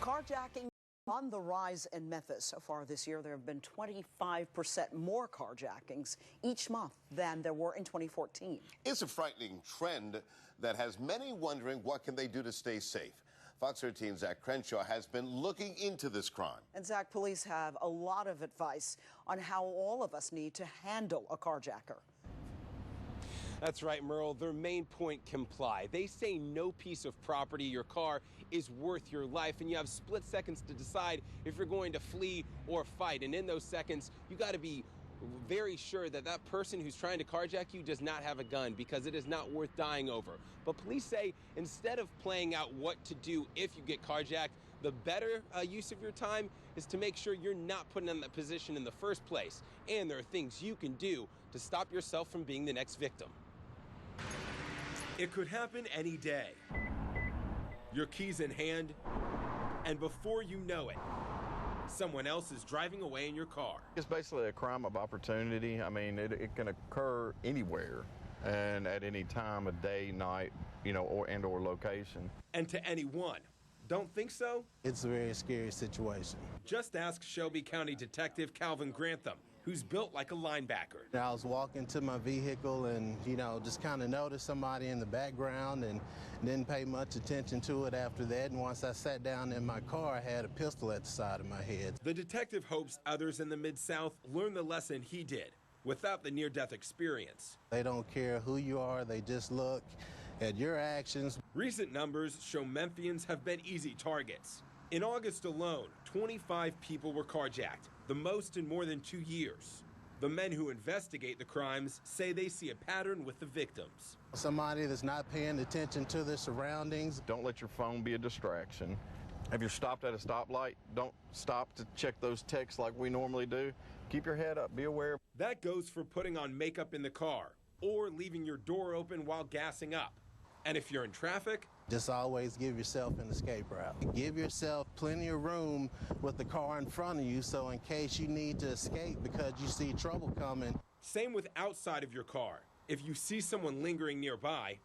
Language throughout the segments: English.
Carjacking on the rise in Memphis. So far this year, there have been 25% more carjackings each month than there were in 2014. It's a frightening trend that has many wondering what can they do to stay safe. Fox 13's Crenshaw has been looking into this crime. And Zach, police have a lot of advice on how all of us need to handle a carjacker. That's right, Merle. Their main point: comply. They say no piece of property, your car, is worth your life, and you have split seconds to decide if you're going to flee or fight. And in those seconds, you got to be very sure that that person who's trying to carjack you does not have a gun, because it is not worth dying over. But police say instead of playing out what to do if you get carjacked, the better use of your time is to make sure you're not put in that position in the first place. And there are things you can do to stop yourself from being the next victim. It could happen any day. Your keys in hand, and before you know it, someone else is driving away in your car. It's basically a crime of opportunity. I mean, it can occur anywhere and at any time of day, night, or location. And to anyone. Don't think so? It's a very scary situation. Just ask Shelby County Detective Calvin Grantham, who's built like a linebacker. I was walking to my vehicle and, just kind of noticed somebody in the background and didn't pay much attention to it after that. And once I sat down in my car, I had a pistol at the side of my head. The detective hopes others in the Mid-South learn the lesson he did without the near-death experience. They don't care who you are, they just look at your actions. Recent numbers show Memphians have been easy targets. In August alone, 25 people were carjacked, the most in more than 2 years. The men who investigate the crimes say they see a pattern with the victims. Somebody that's not paying attention to their surroundings. Don't let your phone be a distraction. If you're stopped at a stoplight, don't stop to check those texts like we normally do. Keep your head up, be aware. That goes for putting on makeup in the car or leaving your door open while gassing up. And if you're in traffic, just always give yourself an escape route. Give yourself plenty of room with the car in front of you, so in case you need to escape because you see trouble coming. Same with outside of your car. If you see someone lingering nearby,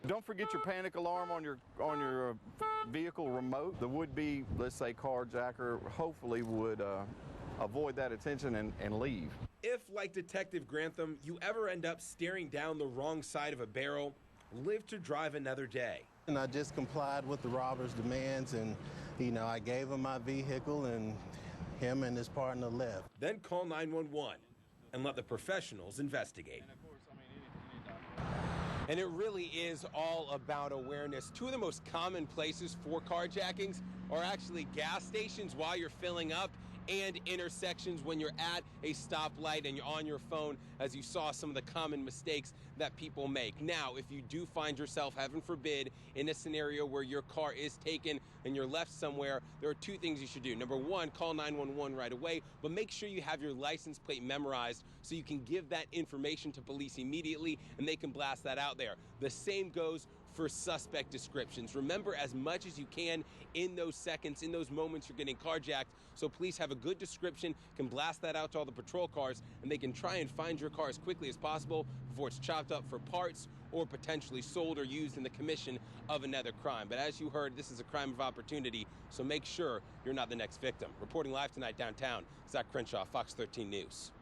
don't forget your panic alarm on your vehicle remote. The would-be, let's say, carjacker hopefully would avoid that attention and leave. If, like Detective Grantham, you ever end up staring down the wrong side of a barrel, live to drive another day. And I just complied with the robber's demands, and I gave him my vehicle, and him and his partner left. Then call 911 and let the professionals investigate. And it really is all about awareness. Two of the most common places for carjackings are actually gas stations while you're filling up and intersections when you're at a stoplight and you're on your phone, as you saw some of the common mistakes that people make. Now, if you do find yourself, heaven forbid, in a scenario where your car is taken and you're left somewhere, there are two things you should do. Number one, call 911 right away, but make sure you have your license plate memorized so you can give that information to police immediately and they can blast that out there. The same goes for suspect descriptions. Remember as much as you can in those seconds, in those moments you're getting carjacked, so police have a good description, can blast that out to all the patrol cars, and they can try and find your car as quickly as possible before it's chopped up for parts or potentially sold or used in the commission of another crime. But as you heard, this is a crime of opportunity, so make sure you're not the next victim. Reporting live tonight downtown, Zach Crenshaw, Fox 13 News.